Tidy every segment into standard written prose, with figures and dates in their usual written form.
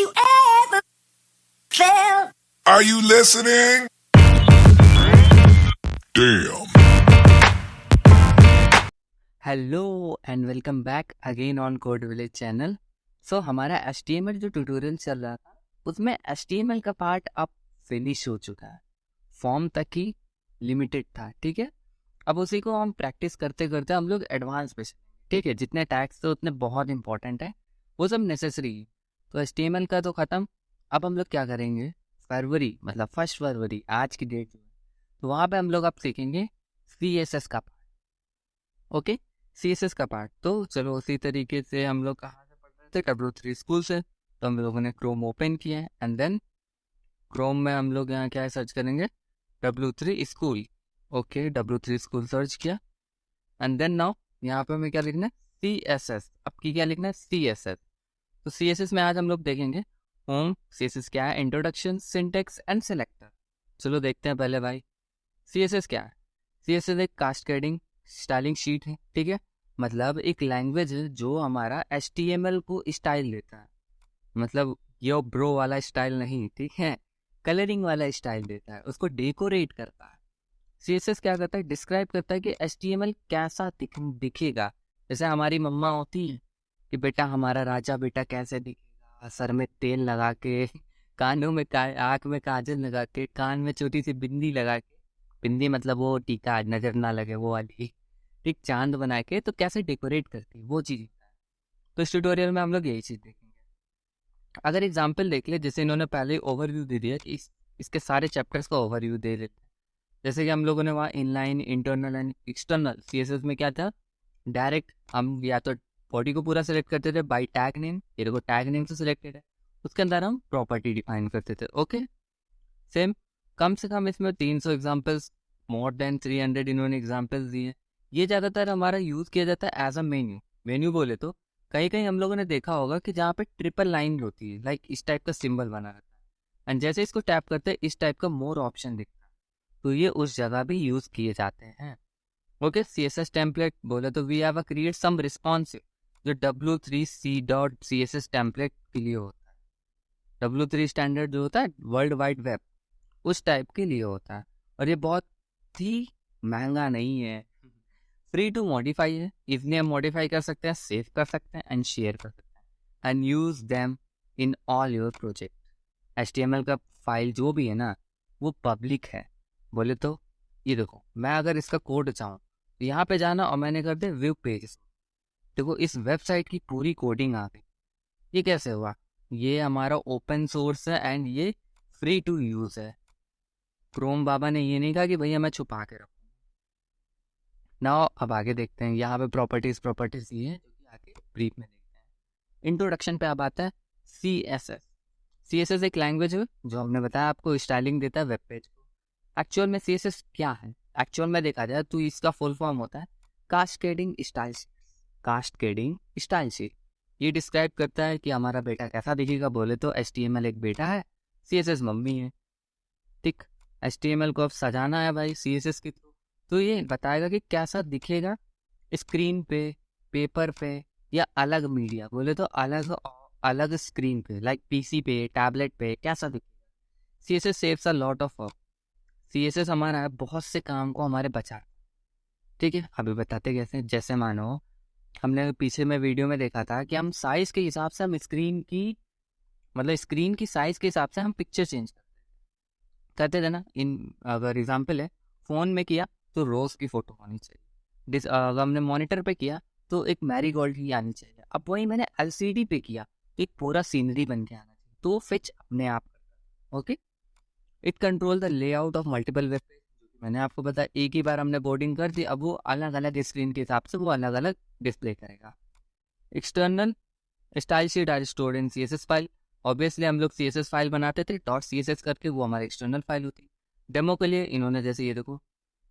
you ever felt? Are you listening? Damn. Hello and welcome back again on Code Village channel. So हमारा HTML जो tutorial चल रहा था उसमें HTML का पार्ट अब फिनिश हो चुका है, फॉर्म तक ही लिमिटेड था। ठीक है, अब उसी को हम प्रैक्टिस करते करते हम लोग एडवांस पे चलेंगे। ठीक है, जितने टैग्स थे उतने बहुत इंपॉर्टेंट है, वो सब नेसेसरी है। तो HTML का तो ख़त्म। अब हम लोग क्या करेंगे, फरवरी मतलब 1 फरवरी आज की डेट जो है, तो वहाँ पे हम लोग अब सीखेंगे CSS का पार्ट। ओके, CSS का पार्ट। तो चलो उसी तरीके से हम लोग कहाँ से पढ़ रहे थे, W3 स्कूल से। तो हम लोगों ने क्रोम ओपन किया है एंड देन क्रोम में हम लोग यहाँ क्या सर्च करेंगे, W3 school. Okay, W3 school search किया एंड देन नाउ यहाँ पे हमें क्या लिखना है, CSS। अब की क्या लिखना है, CSS। तो CSS में आज हम लोग देखेंगे होम CSS क्या है, इंट्रोडक्शन, सिंटेक्स एंड सेलेक्टर। चलो देखते हैं पहले भाई CSS क्या है। CSS एक कास्केडिंग स्टाइलिंग शीट है। ठीक है, मतलब एक लैंग्वेज है जो हमारा HTML को स्टाइल देता है, मतलब यो ब्रो वाला स्टाइल नहीं, ठीक है, कलरिंग वाला स्टाइल देता है, उसको डेकोरेट करता है। CSS क्या करता है, डिस्क्राइब करता है कि HTML कैसा दिखेगा। जैसे हमारी मम्मा होती है कि बेटा हमारा राजा बेटा कैसे दिखेगा, सर में तेल लगा के, कानों में आँख में काजल लगा के, कान में छोटी सी बिंदी लगा के, बिंदी मतलब वो टीका नजर ना लगे वो वाली, ठीक, चांद बना के, तो कैसे डेकोरेट करती है वो चीज़। तो इस ट्यूटोरियल में हम लोग यही चीज़ देखेंगे। अगर एग्जाम्पल देख ले, जैसे इन्होंने पहले ओवरव्यू दे दिया कि इसके सारे चैप्टर्स का ओवरव्यू दे देते हैं। जैसे कि हम लोगों ने वहाँ inline, internal and external CSS में क्या था, डायरेक्ट हम या तो बॉडी को पूरा सेलेक्ट करते थे बाई टैग नेम, ये देखो टैग नेम से सिलेक्टेड है, उसके अंदर हम प्रॉपर्टी डिफाइन करते थे। ओके, सेम, कम से कम इसमें 300 एग्जाम्पल्स, मोर देन 300 इन्होंने एग्जाम्पल्स दिए। ये ज़्यादातर हमारा यूज़ किया जाता है एज अ मेन्यू। मेन्यू बोले तो कहीं कहीं हम लोगों ने देखा होगा कि जहाँ पे ट्रिपल लाइन होती है, लाइक इस टाइप का सिंबल बना रहता है एंड जैसे इसको टैप करते हैं इस टाइप का मोर ऑप्शन दिखता है, तो ये उस जगह भी यूज़ किए जाते हैं। ओके, CSS टेम्पलेट बोले तो we have create some responsive, जो W3C.CSS टेम्पलेट के लिए होता है। W3 स्टैंडर्ड जो होता है वर्ल्ड वाइड वेब, उस टाइप के लिए होता है, और ये बहुत ही महंगा नहीं है, फ्री टू मॉडिफाई है, इतने हम मॉडिफाई कर सकते हैं, सेव कर सकते हैं एंड शेयर कर सकते हैं and use them in all your project. HTML का फाइल जो भी है ना वो पब्लिक है। बोले तो ये देखो, मैं अगर इसका कोड चाहूँ तो यहाँ पे जाना और मैंने कर दिया व्यू पेज, देखो इस वेबसाइट की पूरी कोडिंग आ गई। ये कैसे हुआ, ये हमारा ओपन सोर्स है एंड ये फ्री टू यूज है। क्रोम बाबा ने ये नहीं कहा कि भैया मैं छुपा के रखूँ ना। अब आगे देखते हैं, यहाँ पे प्रॉपर्टीज ये है जो कि आगे ब्रीफ में देखते हैं। इंट्रोडक्शन पे अब आता है CSS एक लैंग्वेज है जो हमने बताया आपको स्टाइलिंग देता है वेब पेज को। एक्चुअल में CSS क्या है, एक्चुअल में देखा जाए तो इसका फुल फॉर्म होता है cascading style sheet. Cascading style sheet ये डिस्क्राइब करता है कि हमारा बेटा कैसा दिखेगा। बोले तो HTML एक बेटा है, CSS मम्मी है, ठीक। HTML को अब सजाना है भाई CSS के थ्रू, तो ये बताएगा कि कैसा दिखेगा स्क्रीन पे, पेपर पे या अलग मीडिया। बोले तो अलग अलग स्क्रीन पे, लाइक PC पे, टैबलेट पे कैसा दिखेगा। CSS saves a lot of work. CSS हमारा है बहुत से काम को हमारे बचा, ठीक है। अभी बताते कैसे, जैसे मानो हमने पीछे में वीडियो में देखा था कि हम साइज के हिसाब से हम स्क्रीन की, मतलब स्क्रीन की साइज के हिसाब से हम पिक्चर चेंज करते थे ना। इन अगर एग्जाम्पल है फ़ोन में किया तो रोज़ की फ़ोटो होनी चाहिए, अगर हमने मॉनिटर पे किया तो एक मैरीगोल्ड की आनी चाहिए। अब वही मैंने LCD पे किया तो एक पूरा सीनरी बन के आना चाहिए, तो फिच अपने आप करता है। Okay, it control the layout of multiple web page. मैंने आपको बताया एक ही बार हमने कोडिंग कर दी, अब वो अलग अलग स्क्रीन के हिसाब से वो अलग अलग डिस्प्ले करेगा। External style sheet are stored in CSS file. Obviously हम लोग CSS फाइल बनाते थे .css करके, वो हमारी एक्सटर्नल फाइल होती। डेमो के लिए इन्होंने जैसे ये देखो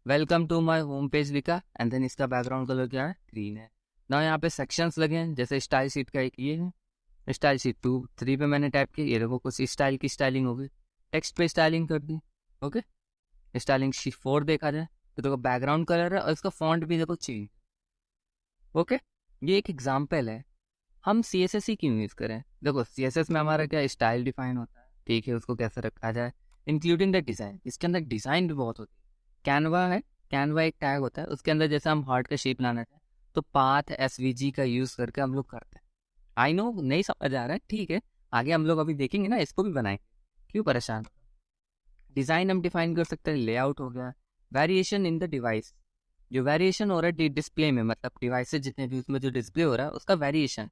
welcome to my home page लिखा एंड देन इसका बैकग्राउंड कलर क्या है, ग्रीन है ना। यहाँ पे सेक्शंस लगे हैं, जैसे स्टाइल शीट का एक ये है, स्टाइल शीट 2-3 पे मैंने टाइप किया, ये देखो कुछ स्टाइल की स्टाइलिंग होगी, टेक्स्ट पे स्टाइलिंग कर दी। ओके, स्टाइलिंग शीट 4 देखा जाए तो देखो बैकग्राउंड कलर है और इसका फॉन्ट भी देखो चेंज। ओके, ये एक एग्जाम्पल है हम CSS ही क्यों यूज़ करें? देखो CSS में हमारा क्या स्टाइल डिफाइन होता है, ठीक है, उसको कैसे रखा जाए, इंक्लूडिंग द डिज़ाइन। इसके अंदर डिज़ाइन भी बहुत होती है। कैनवा है, कैनवा एक टैग होता है, उसके अंदर जैसे हम हार्ट का शेप लाना चाहें तो पाथ SVG का यूज़ करके हम लोग करते हैं। आई नो नहीं समझ आ रहा है, ठीक है, आगे हम लोग अभी देखेंगे ना, इसको भी बनाएंगे, क्यों परेशान। डिज़ाइन हम डिफाइन कर सकते हैं, लेआउट हो गया, वेरिएशन इन द डिवाइस, जो वेरिएशन हो रहा है डिस्प्ले में, मतलब डिवाइसेस जितने भी उसमें जो डिस्प्ले हो रहा है उसका वेरिएशन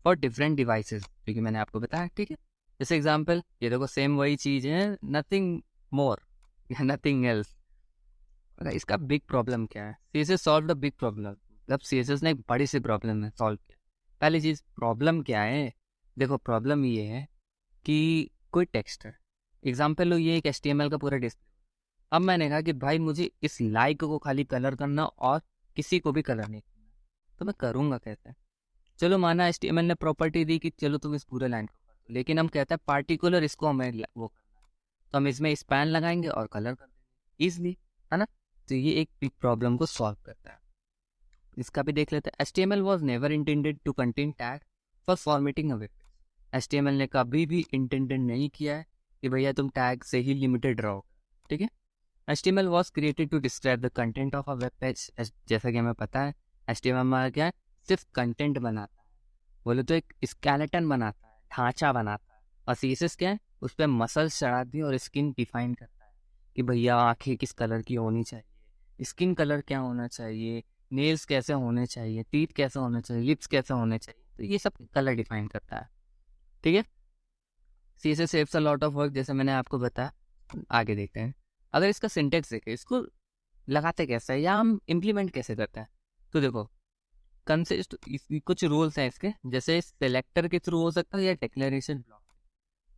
फॉर डिफरेंट डिवाइसेस, जो कि मैंने आपको बताया, ठीक है। जैसे एग्जांपल, ये देखो सेम वही चीज़ है, नथिंग मोर या नथिंग एल्स। इसका बिग प्रॉब्लम क्या है? CSS solve the big problem, मतलब CSS ने एक बड़ी सी प्रॉब्लम है सॉल्व किया। पहली चीज़, प्रॉब्लम क्या है? देखो प्रॉब्लम ये है कि कोई टेक्स्ट है, एग्जाम्पल लो ये एक HTML का पूरा डिस्प्ले। अब मैंने कहा कि भाई मुझे इस लाइक को खाली कलर करना और किसी को भी कलर नहीं करना, तो मैं करूँगा कैसे? चलो माना HTML ने प्रॉपर्टी दी कि चलो तुम इस पूरे लाइन को कर दो, लेकिन हम कहते हैं पार्टिकुलर इसको हमें वो करना है, तो हम इसमें स्पैन लगाएंगे और कलर कर देंगे ईजिली, है ना। तो ये एक बिग प्रॉब्लम को सॉल्व करता है। इसका भी देख लेते हैं। HTML was never intended to contain tag for formatting a web page. HTML ने कभी भी इंटेंडेड नहीं किया है कि भैया तुम टैग से ही लिमिटेड रहो, ठीक है। HTML was created to describe the content of a web page। जैसा कि हमें पता है HTML हमारा क्या है, सिर्फ कंटेंट बनाता है, बोले तो एक स्केलेटन बनाता है, ढांचा बनाता है। और CSS क्या है, उस पर मसल्स चढ़ा दी और स्किन डिफाइन करता है कि भैया आंखें किस कलर की होनी चाहिए, स्किन कलर क्या होना चाहिए, नेल्स कैसे होने चाहिए, टीथ कैसे होने चाहिए, लिप्स कैसे होने चाहिए, तो ये सब कलर डिफाइन करता है, ठीक है। CSS saves a lot of work, जैसे मैंने आपको बताया। आगे देखते हैं, अगर इसका सिंटेक्स देखें, इसको लगाते कैसे हैं या हम इम्प्लीमेंट कैसे करते हैं, तो देखो कंसिस्ट कुछ रूल्स हैं इसके, जैसे सेलेक्टर के थ्रू हो सकता है या डिक्लेरेशन ब्लॉक।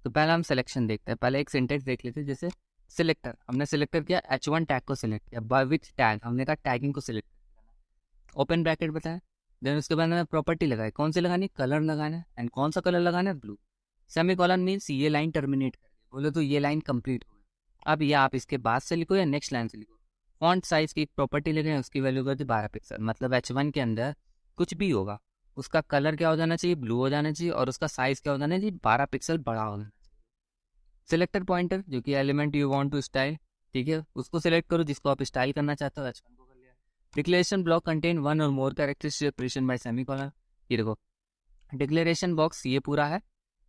तो पहले हम सिलेक्शन देखते हैं, पहले एक सिंटेक्स देख लेते हैं। जैसे सिलेक्टर, हमने सिलेक्टर किया, H1 टैग को सिलेक्ट किया, बाय विच टैग, हमने कहा टैगिंग को सिलेक्ट करना, ओपन ब्रैकेट बताया। देन उसके बाद हमें प्रॉपर्टी लगाई, कौन सी लगानी, कलर लगाना है, एंड कौन सा कलर लगाना है, ब्लू। सेमीकोलन मीन्स ये लाइन टर्मिनेट कर दी, बोले तो ये लाइन कंप्लीट हो गई। अब ये आप इसके बाद से लिखो या नेक्स्ट लाइन से लिखो। फॉन्ट साइज की एक प्रॉपर्टी ले रहे हैं, उसकी वैल्यू कर दी 12 पिक्सल, मतलब H1 के अंदर कुछ भी होगा उसका कलर क्या हो जाना चाहिए, ब्लू हो जाना चाहिए, और उसका साइज क्या हो जाना चाहिए, 12 पिक्सल बड़ा हो जाना चाहिए। सिलेक्टर पॉइंटर, जो कि element you want to style, ठीक है, उसको सिलेक्ट करो जिसको आप स्टाइल करना चाहते हो, H1 को कर लिया। डिक्लेरेशन ब्लॉक कंटेन वन और मोर कैरेक्टर्स सेपरेशन बाय सेमीकोलन, ये देखो डिक्लेरेशन बॉक्स ये पूरा है,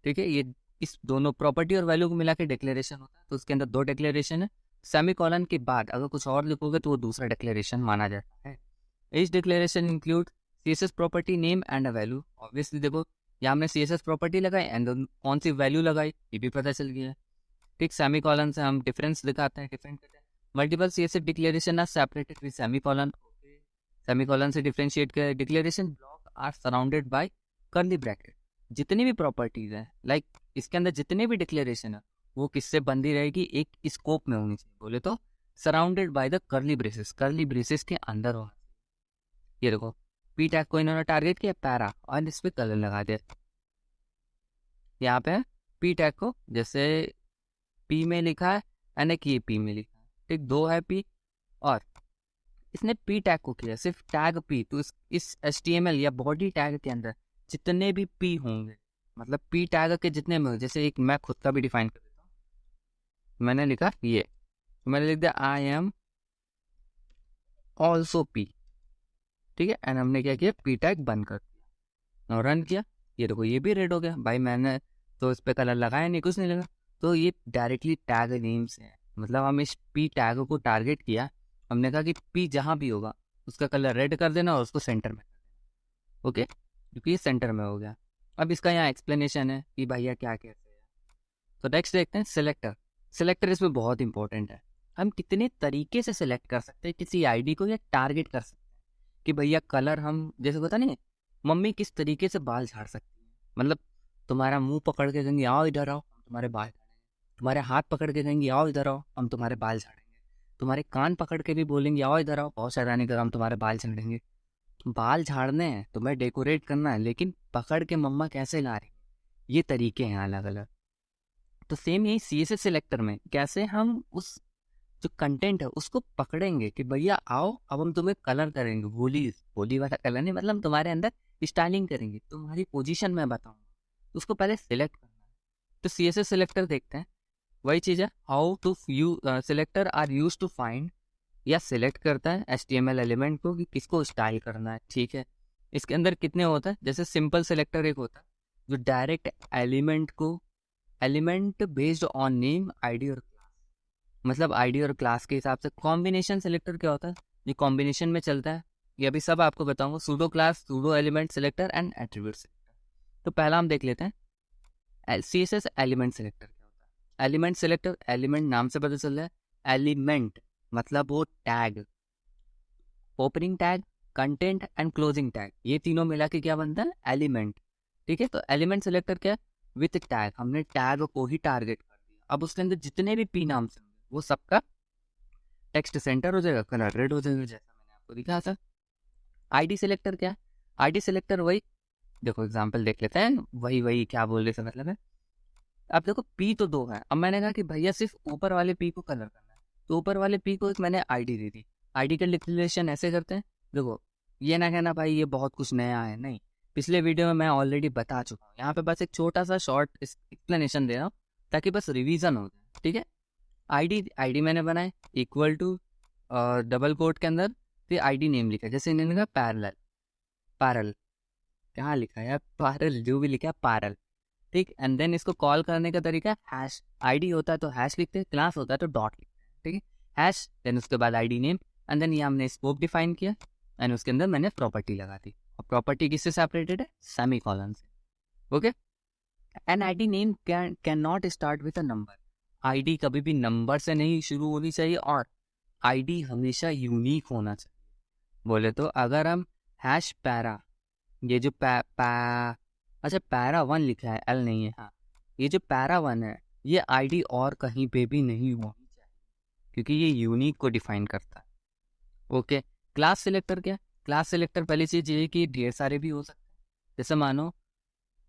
ठीक है, ये इस दोनों प्रॉपर्टी और वैल्यू को मिला के डिक्लेरेशन होता है, तो उसके अंदर दो डिक्लेरेशन है। सेमीकोलन के बाद अगर कुछ और लिखोगे तो वो दूसरा डिक्लेरेशन माना जाता है। इस declaration include CSS property name and a value. Obviously देखो यहाँ हमने CSS प्रॉपर्टी लगाई एंड कौन सी वैल्यू लगाई ये भी पता चल गया है, ठीक। सेमीकोलन से हम डिफरेंस दिखाते हैं, डिफरेंट करते हैं। Multiple CSS declaration are separated with semicolon, semicolon से डिफरेंशिएट कर। Declaration block are surrounded by curly bracket. जितनी भी प्रॉपर्टीज हैं, लाइक इसके अंदर जितने भी डिक्लेरेशन है वो किससे बंधी रहेगी, एक स्कोप में होनी चाहिए, बोले तो surrounded by the curly braces, curly braces के अंदर होना चाहिए। ये देखो पी टैग को इन्होंने टारगेट किया पैरा और इस पर कलर लगा दिया, यहाँ पे पी टैग को जैसे पी में लिखा है एंड एक ये पी में लिखा है, ठीक, दो है पी और इसने पी टैग को किया सिर्फ टैग पी। तो इस HTML या बॉडी टैग के अंदर जितने भी पी होंगे, मतलब पी टैग के जितने में, जैसे एक मैं खुद का भी डिफाइन कर देता हूँ, मैंने लिखा ये, तो मैंने लिख दिया आई एम ऑल्सो पी, ठीक है, एंड हमने क्या किया, पी टैग बंद कर दिया और रन किया। ये देखो ये भी रेड हो गया, भाई मैंने तो इस पर कलर लगाया नहीं, कुछ नहीं लगा। तो ये डायरेक्टली टैग नेम से है, मतलब हम इस पी टैग को टारगेट किया, हमने कहा कि पी जहाँ भी होगा उसका कलर रेड कर देना और उसको सेंटर में कर देना, ओके, क्योंकि ये सेंटर में हो गया। अब इसका यहाँ एक्सप्लेनेशन है कि भैया क्या कैसे है। तो नेक्स्ट देखते हैं सिलेक्टर। सिलेक्टर इसमें बहुत इंपॉर्टेंट है, हम कितने तरीके से सिलेक्ट कर सकते हैं किसी आईडी को या टारगेट कर सकते हैं कि भैया कलर, हम जैसे पता नहीं मम्मी किस तरीके से बाल झाड़ सकती है, मतलब तुम्हारा मुंह पकड़ के कहेंगे आओ इधर आओ हम तुम्हारे बाल झाड़ेंगे, तुम्हारे हाथ पकड़ के कहेंगे आओ इधर आओ हम तुम्हारे बाल झाड़ेंगे, तुम्हारे कान पकड़ के भी बोलेंगे आओ इधर आओ बहुत शैतानी कर हम तुम्हारे बाल झाड़ेंगे। बाल झाड़ने हैं, तुम्हें डेकोरेट करना है, लेकिन पकड़ के मम्मा कैसे ला रही, ये तरीके हैं अलग अलग। तो सेम यही CSS सिलेक्टर में कैसे हम उस जो कंटेंट है उसको पकड़ेंगे कि भैया आओ अब हम तुम्हें कलर करेंगे, होली होली वाला कलर नहीं, मतलब तुम्हारे अंदर स्टाइलिंग करेंगे, तुम्हारी पोजीशन मैं बताऊंगा, तो उसको पहले सिलेक्ट करना है। तो CSS सिलेक्टर देखते हैं, वही चीज़ है, how to you selector are use to find, या सिलेक्ट करता है HTML एलिमेंट को कि किसको स्टाइल करना है, ठीक है। इसके अंदर कितने होता है, जैसे सिंपल सिलेक्टर एक होता है जो डायरेक्ट एलिमेंट को, element based on name ID और क्लास, मतलब आईडी और क्लास के हिसाब से। कॉम्बिनेशन सिलेक्टर क्या होता है, ये कॉम्बिनेशन में चलता है, ये अभी सब आपको बताऊंगा, pseudo class, pseudo element selector and attribute selector. तो पहला हम देख लेते हैं CSS एलिमेंट सिलेक्टर क्या होता है। एलिमेंट सिलेक्टर, एलिमेंट नाम से पता चल रहा है, एलिमेंट मतलब वो tag, opening tag, content and closing tag, ये तीनों मिला के क्या बनता है, एलिमेंट, ठीक है। तो एलिमेंट सिलेक्टर क्या है, विथ टैग, हमने टैग को ही टारगेट कर दिया, अब उसके अंदर जितने भी पी नाम से वो सबका टेक्स्ट सेंटर हो जाएगा, कलर रेड हो जाएगा, जैसा मैंने आपको दिखाया था। आईडी सिलेक्टर क्या है, आईडी सिलेक्टर वही, देखो एग्जांपल देख लेते हैं, वही क्या बोल रहे थे मतलब है। अब देखो पी तो दो है, अब मैंने कहा कि भैया सिर्फ ऊपर वाले पी को कलर करना है, तो ऊपर वाले पी को एक मैंने आईडी दे दी। आईडी का डिक्लेरेशन ऐसे करते हैं, देखो ये ना कहना भाई ये बहुत कुछ नया है, नहीं, पिछले वीडियो में मैं ऑलरेडी बता चुका हूँ, यहाँ पे बस एक छोटा सा शॉर्ट एक्सप्लेनेशन दे रहा हूँ ताकि बस रिवीजन हो जाए, ठीक है। आईडी मैंने बनाए इक्वल टू डबल कोट के अंदर, फिर आईडी नेम लिखा, जैसे इन्होंने कहा पैरल, कहाँ लिखा है यार, पैरल, जो भी लिखा है पैरल, ठीक। एंड देन इसको कॉल करने का तरीका है हैश, आईडी होता है तो हैश लिखते हैं, क्लास होता है तो डॉट लिखते हैं, ठीक है, हैश, देन उसके बाद आईडी नेम, एंड देन ये हमने स्कोप डिफाइन किया, एंड उसके अंदर मैंने प्रॉपर्टी लगा दी, और प्रॉपर्टी किससे सेपरेटेड है, सेमी कॉलन से, okay. An ID name can not start with a number, ID कभी भी नंबर से नहीं शुरू होनी चाहिए, और आईडी हमेशा यूनिक होना चाहिए। बोले तो अगर हम हैश पैरा, ये जो अच्छा पैरा 1 लिखा है, एल नहीं है, हाँ, ये जो पैरा 1 है ये आईडी और कहीं पे भी नहीं होनी चाहिए, क्योंकि ये यूनिक को डिफाइन करता है, ओके। क्लास सिलेक्टर क्या, क्लास सिलेक्टर पहली चीज ये कि ढेर सारे भी हो सकते हैं, जैसे मानो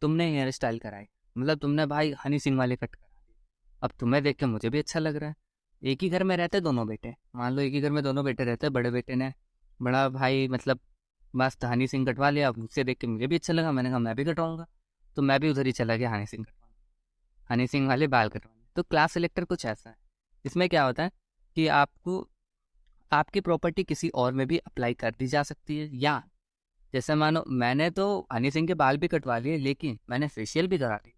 तुमने हेयर स्टाइल कराई, मतलब तुमने भाई हनी सिंह वाले कट करा दिए, अब तुम्हें देख के मुझे भी अच्छा लग रहा है, एक ही घर में रहते दोनों बेटे, मान लो एक ही घर में दोनों बेटे रहते, बड़े बेटे ने बड़ा भाई मतलब बस हनी सिंह कटवा लिया, अब मुझसे देख के मुझे भी अच्छा लगा, मैंने कहा मैं भी कटवाऊंगा, तो मैं भी उधर ही चला गया हनी सिंह कटवाने, हनी सिंह वाले बाल कटवाने। तो क्लास सिलेक्टर कुछ ऐसा है, इसमें क्या होता है कि आपको आपकी प्रॉपर्टी किसी और में भी अप्लाई कर दी जा सकती है, या जैसे मानो मैंने तो हनी सिंह के बाल भी कटवा लिए, लेकिन मैंने फेशियल भी करा ली,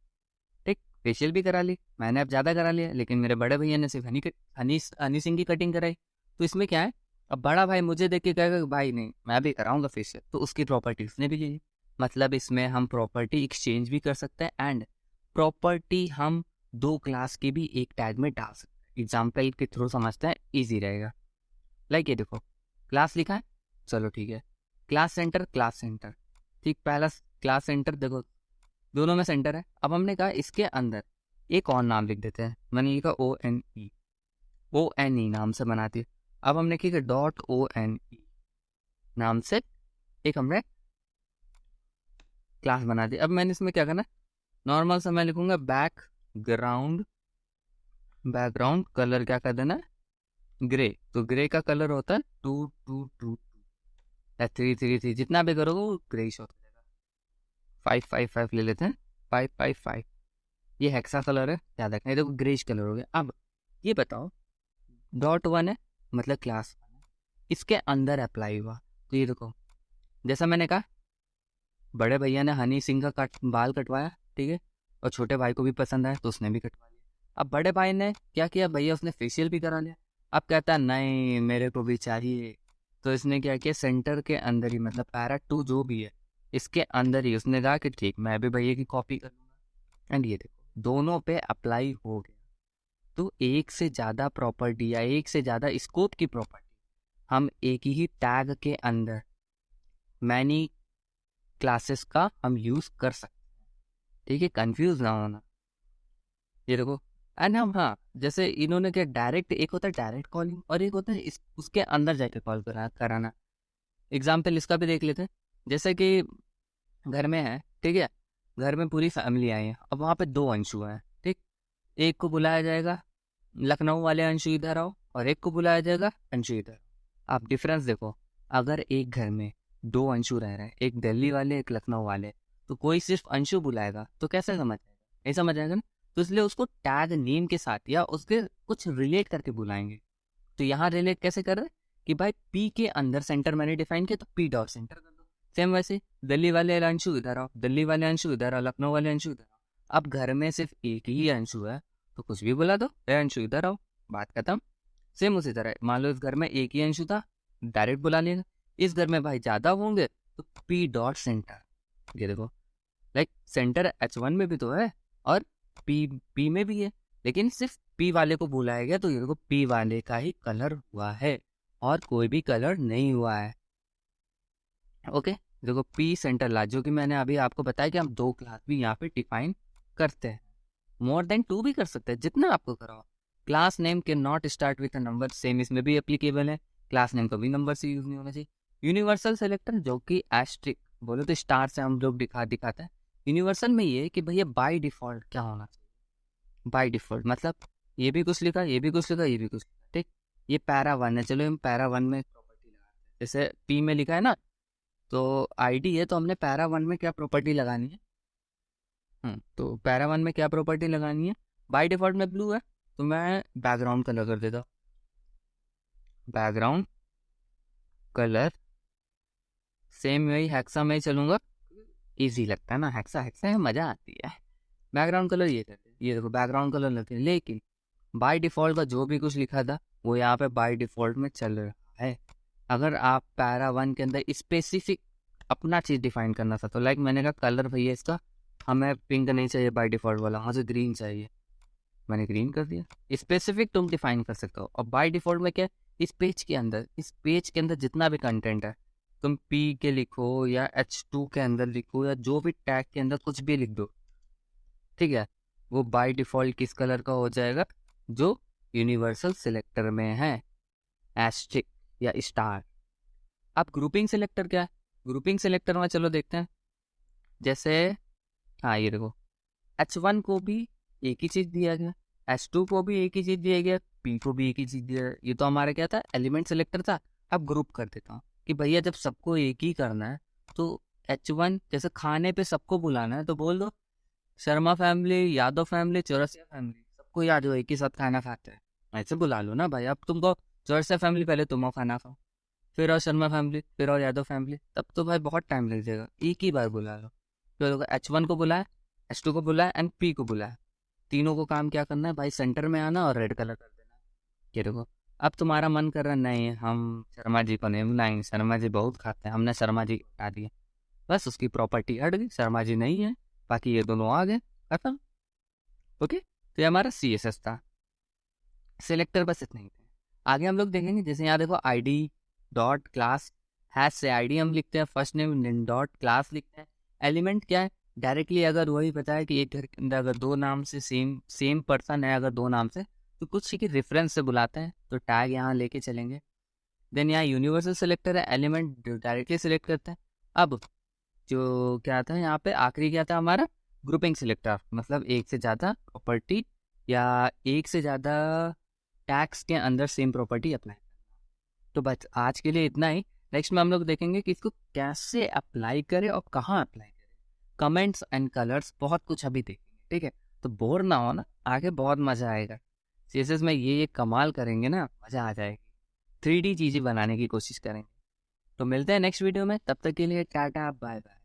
ठीक, फेशियल भी करा ली मैंने, अब ज़्यादा करा लिया, लेकिन मेरे बड़े भैया ने सिर्फ हनी सिंह की कटिंग कराई, तो इसमें क्या है, अब बड़ा भाई मुझे देख के कहेगा भाई नहीं मैं भी कराऊंगा फेशियल, तो उसकी प्रॉपर्टी उसने भी ली, मतलब इसमें हम प्रॉपर्टी एक्सचेंज भी कर सकते हैं, एंड प्रॉपर्टी हम दो क्लास के भी एक टैग में डाल सकते हैं। एग्जाम्पल के थ्रू समझते हैं, ईजी रहेगा। लाइक ये देखो क्लास लिखा है, चलो ठीक है, क्लास सेंटर, ठीक, पहला क्लास सेंटर, देखो दोनों में सेंटर है। अब हमने कहा इसके अंदर एक और नाम लिख देते हैं, मैंने लिखा ONE नाम से बनाती है। अब हमने क्या .ONE नाम से एक हमने क्लास बना दी। अब मैंने इसमें क्या करना, नॉर्मल से मैं लिखूंगा बैकग्राउंड कलर क्या कर देना, ग्रे, तो ग्रे का कलर होता है 2 या 3 जितना भी करोगे वो ग्रेइश होता जाएगा। 5 ले लेते हैं, 5 ये हेक्सा कलर है, याद रखना, ये देखो ग्रेइश कलर हो गया। अब ये बताओ .1 है मतलब क्लास 1 है, इसके अंदर अप्लाई हुआ, तो ये देखो जैसा मैंने कहा बड़े भैया ने हनी सिंह का बाल कटवाया, ठीक है, और छोटे भाई को भी पसंद आया तो उसने भी कटवा लिया। अब बड़े भाई ने क्या किया, भैया उसने फेशियल भी करा लिया, अब कहता है नहीं मेरे को भी चाहिए, तो इसने क्या किया, सेंटर के अंदर ही मतलब पैरा 2 जो भी है इसके अंदर ही उसने कहा कि ठीक मैं भी भैया की कॉपी कर लूँगा, एंड ये देखो दोनों पे अप्लाई हो गया। तो एक से ज़्यादा प्रॉपर्टी या एक से ज़्यादा स्कोप की प्रॉपर्टी हम एक ही टैग के अंदर मैनी क्लासेस का हम यूज़ कर सकते हैं, ठीक है, कंफ्यूज ना होना। ये देखो एंड हम, हाँ, जैसे इन्होंने क्या डायरेक्ट, एक होता है डायरेक्ट कॉलिंग और एक होता है उसके अंदर जाके कॉल कराना। एग्जाम्पल इसका भी देख लेते हैं, जैसे कि घर में है, ठीक है, घर में पूरी फैमिली आई है, अब वहाँ पे 2 अंशु हैं, ठीक, एक को बुलाया जाएगा लखनऊ वाले अंशु इधर आओ और एक को बुलाया जाएगा अंशु इधर। आप डिफरेंस देखो, अगर एक घर में दो अंशु रह रहे हैं, एक दिल्ली वाले एक लखनऊ वाले, तो कोई सिर्फ अंशु बुलाएगा तो कैसे समझ आएगा? नहीं समझ आएगा ना। तो इसलिए उसको टैग नेम के साथ या उसके कुछ रिलेट करके बुलाएंगे। तो यहाँ रिलेट कैसे कर रहे हैं कि भाई पी के अंदर सेंटर मैंने डिफाइन किया तो पी डॉट सेंटर कर दो। सेम वैसे दिल्ली वाले अंशु इधर आओ, दिल्ली वाले अंशु इधर आओ, लखनऊ वाले अंशु इधर आओ। अब घर में सिर्फ एक ही अंशु है तो कुछ भी बुला दो, ए अंशु इधर आओ, बात खत्म। सेम उसी तरह मान लो इस घर में एक ही अंशु था, डायरेक्ट बुला लेगा। इस घर में भाई ज्यादा होंगे तो पी डॉट सेंटर, ये देखो लाइक सेंटर H1 में भी तो है और पी में भी है, लेकिन सिर्फ पी वाले को बुलाया गया तो ये देखो पी वाले का ही कलर हुआ है और कोई भी कलर नहीं हुआ है। ओके, देखो पी सेंटर ला, जो कि मैंने अभी आपको बताया कि हम दो क्लास भी यहाँ पे डिफाइन करते हैं। मोर देन 2 भी कर सकते हैं, जितना आपको कराओ। क्लास नेम के not start with a number, same इसमें भी एप्लीकेबल है। क्लास नेम कभी नंबर से यूज नहीं होना चाहिए। यूनिवर्सल सेलेक्टर जो कि एस्ट्रिक बोलो तो स्टार से हम लोग दिखाते हैं। यूनिवर्सल में ये कि भैया बाय डिफॉल्ट क्या होना चाहिए। बाय डिफॉल्ट मतलब ये भी कुछ लिखा, ये भी कुछ लिखा, ये भी कुछ लिखा, ठीक। ये पैरा 1 है, चलो हम पैरा 1 में प्रॉपर्टी लगाते हैं। जैसे पी में लिखा है ना, तो आईडी है तो हमने पैरा 1 में क्या प्रॉपर्टी लगानी है। तो पैरा 1 में क्या प्रॉपर्टी लगानी है। बाय डिफॉल्ट में ब्लू है तो मैं बैकग्राउंड कलर कर देता हूँ, बैकग्राउंड कलर। सेम वही हेक्सा में ही चलूंगा, इजी लगता है ना, हेक्सा हेक्सा है, मजा आती है। बैकग्राउंड कलर ये करते हैं, ये देखो बैकग्राउंड कलर लगते हैं। लेकिन बाय डिफॉल्ट का जो भी कुछ लिखा था वो यहाँ पे बाय डिफॉल्ट में चल रहा है। अगर आप पैरा 1 के अंदर स्पेसिफिक अपना चीज़ डिफाइन करना था तो लाइक मैंने कहा कलर भैया इसका हमें पिंक नहीं चाहिए बाय डिफॉल्ट वाला, मुझे ग्रीन चाहिए, मैंने ग्रीन कर दिया। स्पेसिफिक तुम डिफाइन कर सकते हो। और बाय डिफॉल्ट में क्या, इस पेज के अंदर जितना भी कंटेंट है तुम पी के लिखो या H2 के अंदर लिखो या जो भी टैग के अंदर कुछ भी लिख दो, ठीक है, वो बाय डिफॉल्ट किस कलर का हो जाएगा, जो यूनिवर्सल सिलेक्टर में है, एस्ट्रिक या स्टार। अब ग्रुपिंग सिलेक्टर क्या है, ग्रुपिंग सिलेक्टर में चलो देखते हैं। जैसे हाँ ये देखो H1 को भी एक ही चीज दिया गया, H2 को भी एक ही चीज दिया गया, P को भी एक ही चीज दिया गया। ये तो हमारा क्या था, एलिमेंट सिलेक्टर था। अब ग्रुप कर देता हूँ कि भैया जब सबको एक ही करना है तो H1 जैसे खाने पे सबको बुलाना है तो बोल दो Sharma family, Yadav family, Chaurasia family, सबको याद हो एक ही साथ खाना खाते हैं, ऐसे बुला लो ना भाई। अब तुमको चौरसिया फैमिली पहले तुम खाना खाओ, फिर और शर्मा फैमिली, फिर और यादव फैमिली, तब तो भाई बहुत टाइम लग जाएगा। एक ही बार बुला लो। तो H1 को बुलाया, H2 को बुलाया एंड P को बुलाया। तीनों को काम क्या करना है भाई, सेंटर में आना और रेड कलर कर देना। ये देखो अब तुम्हारा मन कर रहा नहीं हम शर्मा जी को नहीं बुलाएंगे, शर्मा जी बहुत खाते हैं, हमने शर्मा जी को हटा दिया, बस उसकी प्रॉपर्टी हट गई, शर्मा जी नहीं है, बाकी ये दोनों आ गए, खत्म। ओके, तो ये हमारा CSS था। सिलेक्टर बस इतना ही था। आगे हम लोग देखेंगे, जैसे यहाँ देखो ID डॉट क्लास हैश से ID हम लिखते हैं, फर्स्ट नेम डॉट क्लास लिखते हैं। एलिमेंट क्या है, डायरेक्टली अगर वही पता है कि एक घर के अंदर अगर दो नाम से सेम पर्सन है, अगर दो नाम से तो कुछ की रेफरेंस से बुलाते हैं तो टैग यहाँ लेके चलेंगे। देन यहाँ यूनिवर्सल सिलेक्टर है, एलिमेंट डायरेक्टली सिलेक्ट करते हैं। अब जो क्या था यहाँ पे आखिरी क्या था हमारा, ग्रुपिंग सिलेक्टर, मतलब एक से ज़्यादा प्रॉपर्टी या एक से ज़्यादा टैग्स के अंदर सेम प्रॉपर्टी अप्लाई। तो बस आज के लिए इतना ही। नेक्स्ट में हम लोग देखेंगे कि इसको कैसे अप्लाई करें और कहाँ अप्लाई करें। कमेंट्स एंड कलर्स बहुत कुछ अभी देखेंगे, ठीक है, तो बोर ना हो ना, आगे बहुत मज़ा आएगा। CSS में ये कमाल करेंगे ना, मज़ा आ जाएगी। 3D चीज़ें बनाने की कोशिश करेंगे। तो मिलते हैं नेक्स्ट वीडियो में, तब तक के लिए टाटा बाय बाय।